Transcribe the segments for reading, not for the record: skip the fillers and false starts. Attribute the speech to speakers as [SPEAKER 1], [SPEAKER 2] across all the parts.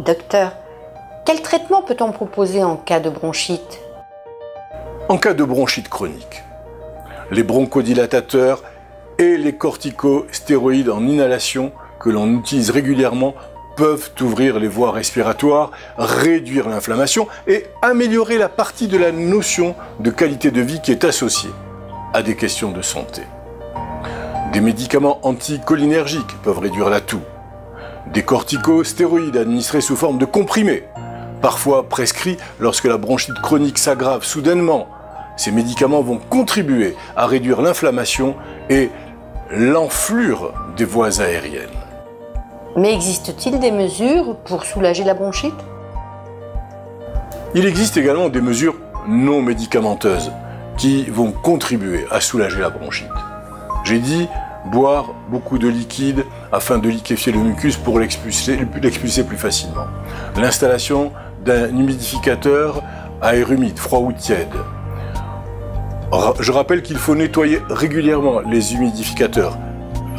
[SPEAKER 1] Docteur, quel traitement peut-on proposer en cas de bronchite?
[SPEAKER 2] En cas de bronchite chronique, les bronchodilatateurs et les corticostéroïdes en inhalation que l'on utilise régulièrement peuvent ouvrir les voies respiratoires, réduire l'inflammation et améliorer la partie de la notion de qualité de vie qui est associée à des questions de santé. Des médicaments anticholinergiques peuvent réduire la toux. Des corticostéroïdes administrés sous forme de comprimés, parfois prescrits lorsque la bronchite chronique s'aggrave soudainement. Ces médicaments vont contribuer à réduire l'inflammation et l'enflure des voies aériennes.
[SPEAKER 1] Mais existe-t-il des mesures pour soulager la bronchite?
[SPEAKER 2] Il existe également des mesures non médicamenteuses qui vont contribuer à soulager la bronchite. J'ai dit boire beaucoup de liquide afin de liquéfier le mucus pour l'expulser plus facilement. L'installation d'un humidificateur à air humide, froid ou tiède. Je rappelle qu'il faut nettoyer régulièrement les humidificateurs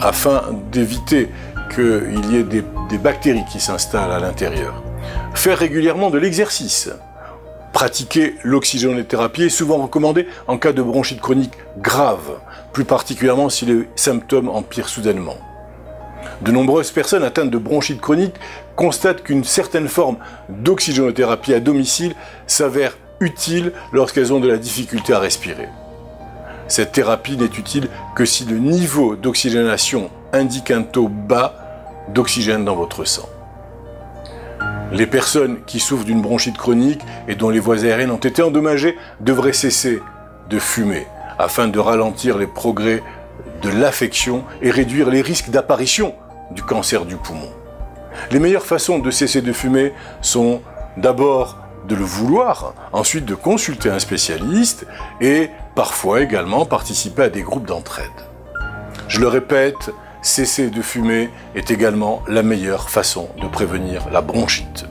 [SPEAKER 2] afin d'éviter qu'il y ait des bactéries qui s'installent à l'intérieur. Faire régulièrement de l'exercice. Pratiquer l'oxygénothérapie est souvent recommandé en cas de bronchite chronique grave, plus particulièrement si les symptômes empirent soudainement. De nombreuses personnes atteintes de bronchite chronique constatent qu'une certaine forme d'oxygénothérapie à domicile s'avère utile lorsqu'elles ont de la difficulté à respirer. Cette thérapie n'est utile que si le niveau d'oxygénation indique un taux bas d'oxygène dans votre sang. Les personnes qui souffrent d'une bronchite chronique et dont les voies aériennes ont été endommagées devraient cesser de fumer afin de ralentir les progrès de l'affection et réduire les risques d'apparition du cancer du poumon. Les meilleures façons de cesser de fumer sont d'abord de le vouloir, ensuite de consulter un spécialiste et parfois également participer à des groupes d'entraide. Je le répète, cesser de fumer est également la meilleure façon de prévenir la bronchite.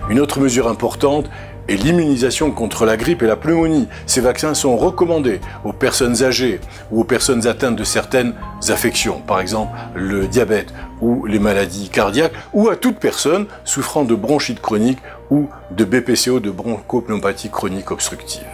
[SPEAKER 2] Une autre mesure importante est l'immunisation contre la grippe et la pneumonie. Ces vaccins sont recommandés aux personnes âgées ou aux personnes atteintes de certaines affections, par exemple le diabète ou les maladies cardiaques, ou à toute personne souffrant de bronchite chronique ou de BPCO, de bronchopneumopathie chronique obstructive.